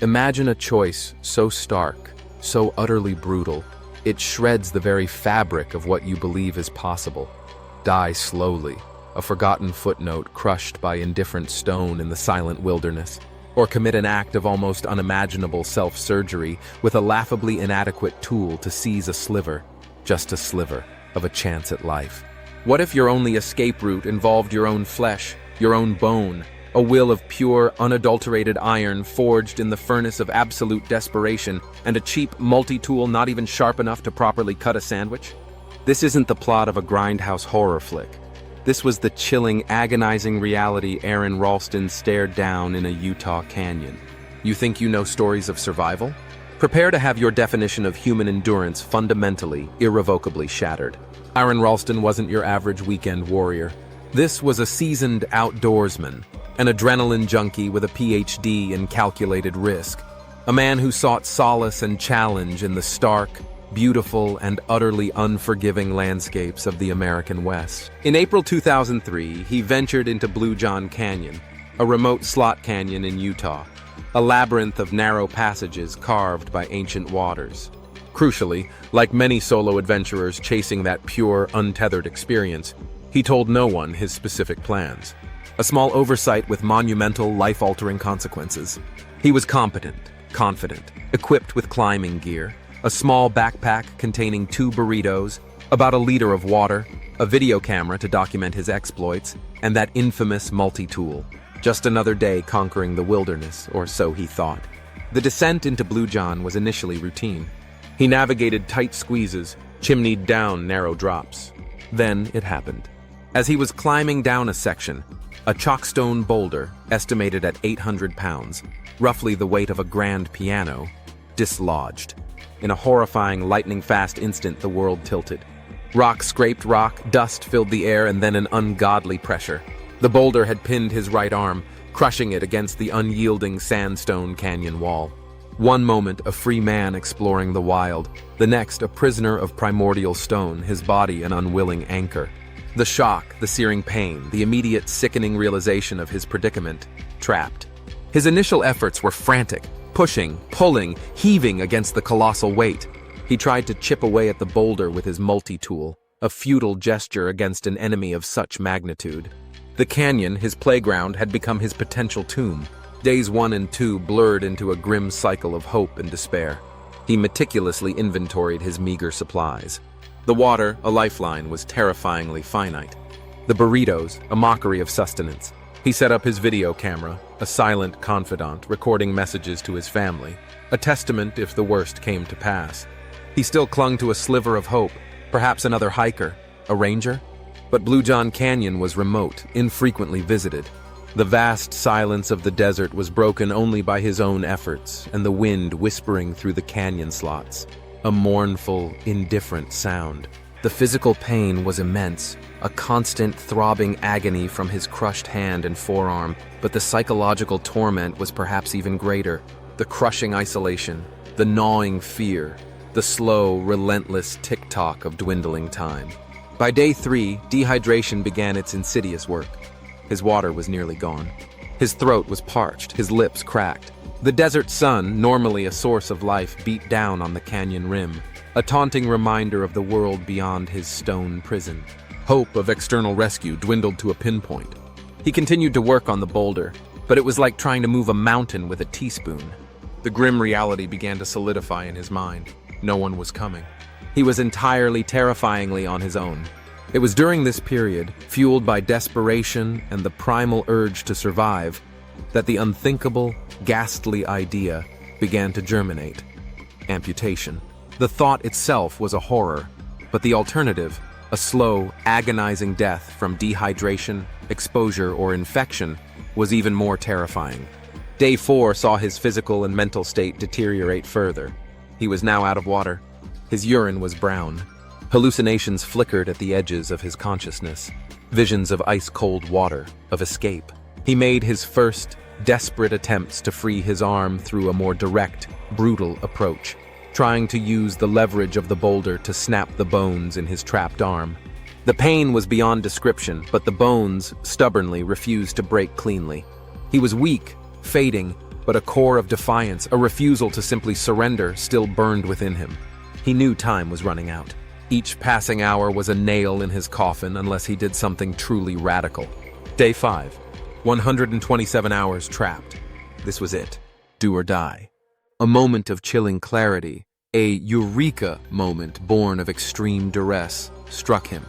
Imagine a choice so stark, so utterly brutal, it shreds the very fabric of what you believe is possible. Die slowly, a forgotten footnote crushed by indifferent stone in the silent wilderness. Or commit an act of almost unimaginable self-surgery with a laughably inadequate tool to seize a sliver, just a sliver, of a chance at life. What if your only escape route involved your own flesh, your own bone, a will of pure, unadulterated iron forged in the furnace of absolute desperation, and a cheap multi-tool not even sharp enough to properly cut a sandwich? This isn't the plot of a grindhouse horror flick. This was the chilling, agonizing reality Aron Ralston stared down in a Utah canyon. You think you know stories of survival? Prepare to have your definition of human endurance fundamentally, irrevocably shattered. Aron Ralston wasn't your average weekend warrior. This was a seasoned outdoorsman, an adrenaline junkie with a PhD in calculated risk, a man who sought solace and challenge in the stark, beautiful, and utterly unforgiving landscapes of the American West. In April 2003, he ventured into Bluejohn Canyon, a remote slot canyon in Utah, a labyrinth of narrow passages carved by ancient waters. Crucially, like many solo adventurers chasing that pure, untethered experience, he told no one his specific plans. A small oversight with monumental, life-altering consequences. He was competent, confident, equipped with climbing gear, a small backpack containing 2 burritos, about a liter of water, a video camera to document his exploits, and that infamous multi-tool. Just another day conquering the wilderness, or so he thought. The descent into Bluejohn was initially routine. He navigated tight squeezes, chimneyed down narrow drops. Then it happened. As he was climbing down a section, a chalkstone boulder, estimated at 800 pounds, roughly the weight of a grand piano, dislodged. In a horrifying, lightning-fast instant, the world tilted. Rock scraped rock, dust filled the air, and then an ungodly pressure. The boulder had pinned his right arm, crushing it against the unyielding sandstone canyon wall. One moment, a free man exploring the wild. The next, a prisoner of primordial stone, his body an unwilling anchor. The shock, the searing pain, the immediate sickening realization of his predicament, trapped. His initial efforts were frantic, pushing, pulling, heaving against the colossal weight. He tried to chip away at the boulder with his multi-tool, a futile gesture against an enemy of such magnitude. The canyon, his playground, had become his potential tomb. Days 1 and 2 blurred into a grim cycle of hope and despair. He meticulously inventoried his meager supplies. The water, a lifeline, was terrifyingly finite. The burritos, a mockery of sustenance. He set up his video camera, a silent confidant, recording messages to his family, a testament if the worst came to pass. He still clung to a sliver of hope, perhaps another hiker, a ranger? But Bluejohn Canyon was remote, infrequently visited. The vast silence of the desert was broken only by his own efforts and the wind whispering through the canyon slots, a mournful, indifferent sound. The physical pain was immense, a constant throbbing agony from his crushed hand and forearm, but the psychological torment was perhaps even greater. The crushing isolation, the gnawing fear, the slow, relentless tick-tock of dwindling time. By day 3, dehydration began its insidious work. His water was nearly gone. His throat was parched, his lips cracked. The desert sun, normally a source of life, beat down on the canyon rim, a taunting reminder of the world beyond his stone prison. Hope of external rescue dwindled to a pinpoint. He continued to work on the boulder, but it was like trying to move a mountain with a teaspoon. The grim reality began to solidify in his mind. No one was coming. He was entirely terrifyingly on his own. It was during this period, fueled by desperation and the primal urge to survive, that the unthinkable, ghastly idea began to germinate. Amputation. The thought itself was a horror, but the alternative, a slow, agonizing death from dehydration, exposure, or infection, was even more terrifying. Day 4 saw his physical and mental state deteriorate further. He was now out of water. His urine was brown. Hallucinations flickered at the edges of his consciousness. Visions of ice-cold water, of escape. He made his first, desperate attempts to free his arm through a more direct, brutal approach, trying to use the leverage of the boulder to snap the bones in his trapped arm. The pain was beyond description, but the bones stubbornly refused to break cleanly. He was weak, fading, but a core of defiance, a refusal to simply surrender, still burned within him. He knew time was running out. Each passing hour was a nail in his coffin unless he did something truly radical. Day 5. 127 hours trapped. This was it. Do or die. A moment of chilling clarity, a eureka moment born of extreme duress, struck him.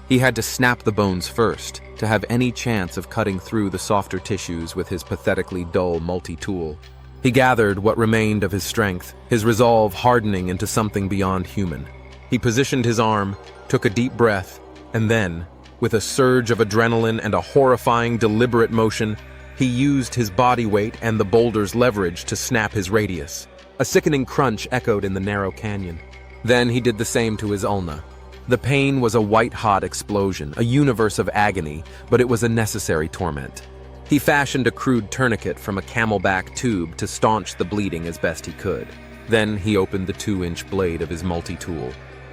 He had to snap the bones first, to have any chance of cutting through the softer tissues with his pathetically dull multi-tool. He gathered what remained of his strength, his resolve hardening into something beyond human. He positioned his arm, took a deep breath, and then, with a surge of adrenaline and a horrifying, deliberate motion, he used his body weight and the boulder's leverage to snap his radius. A sickening crunch echoed in the narrow canyon. Then he did the same to his ulna. The pain was a white-hot explosion, a universe of agony, but it was a necessary torment. He fashioned a crude tourniquet from a camelback tube to staunch the bleeding as best he could. Then he opened the 2-inch blade of his multi-tool.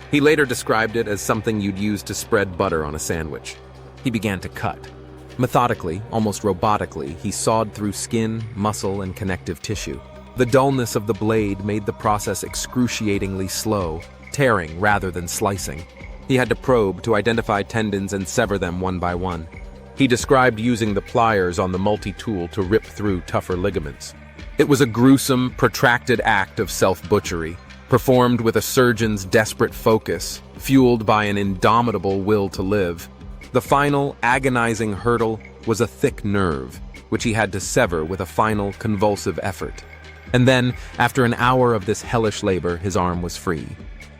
He later described it as something you'd use to spread butter on a sandwich. He began to cut. Methodically, almost robotically, he sawed through skin, muscle, and connective tissue. The dullness of the blade made the process excruciatingly slow, tearing rather than slicing. He had to probe to identify tendons and sever them one by one. He described using the pliers on the multi-tool to rip through tougher ligaments. It was a gruesome, protracted act of self-butchery, performed with a surgeon's desperate focus, fueled by an indomitable will to live. The final, agonizing hurdle was a thick nerve, which he had to sever with a final, convulsive effort. And then, after an hour of this hellish labor, his arm was free.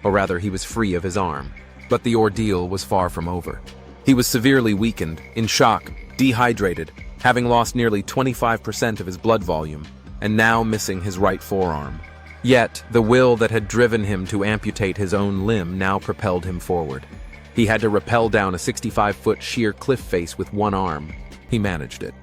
Or rather, he was free of his arm. But the ordeal was far from over. He was severely weakened, in shock, dehydrated, having lost nearly 25% of his blood volume, and now missing his right forearm. Yet, the will that had driven him to amputate his own limb now propelled him forward. He had to rappel down a 65-foot sheer cliff face with one arm. He managed it.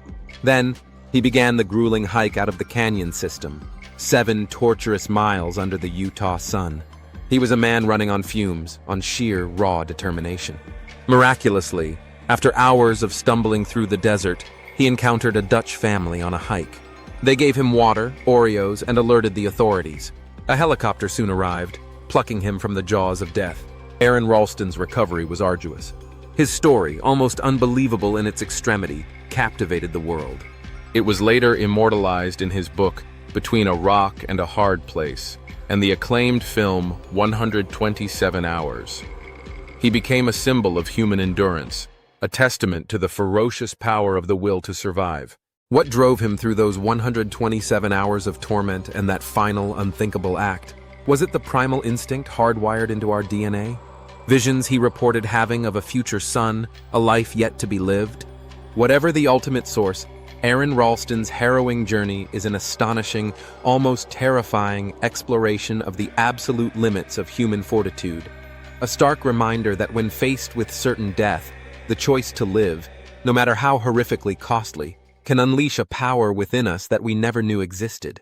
Then, he began the grueling hike out of the canyon system, 7 torturous miles under the Utah sun. He was a man running on fumes, on sheer, raw determination. Miraculously, after hours of stumbling through the desert, he encountered a Dutch family on a hike. They gave him water, Oreos, and alerted the authorities. A helicopter soon arrived, plucking him from the jaws of death. Aron Ralston's recovery was arduous. His story, almost unbelievable in its extremity, captivated the world. It was later immortalized in his book, Between a Rock and a Hard Place, and the acclaimed film 127 Hours. He became a symbol of human endurance, a testament to the ferocious power of the will to survive. What drove him through those 127 hours of torment and that final unthinkable act? Was it the primal instinct hardwired into our DNA? Visions he reported having of a future son, a life yet to be lived? Whatever the ultimate source, Aron Ralston's harrowing journey is an astonishing, almost terrifying exploration of the absolute limits of human fortitude. A stark reminder that when faced with certain death, the choice to live, no matter how horrifically costly, can unleash a power within us that we never knew existed.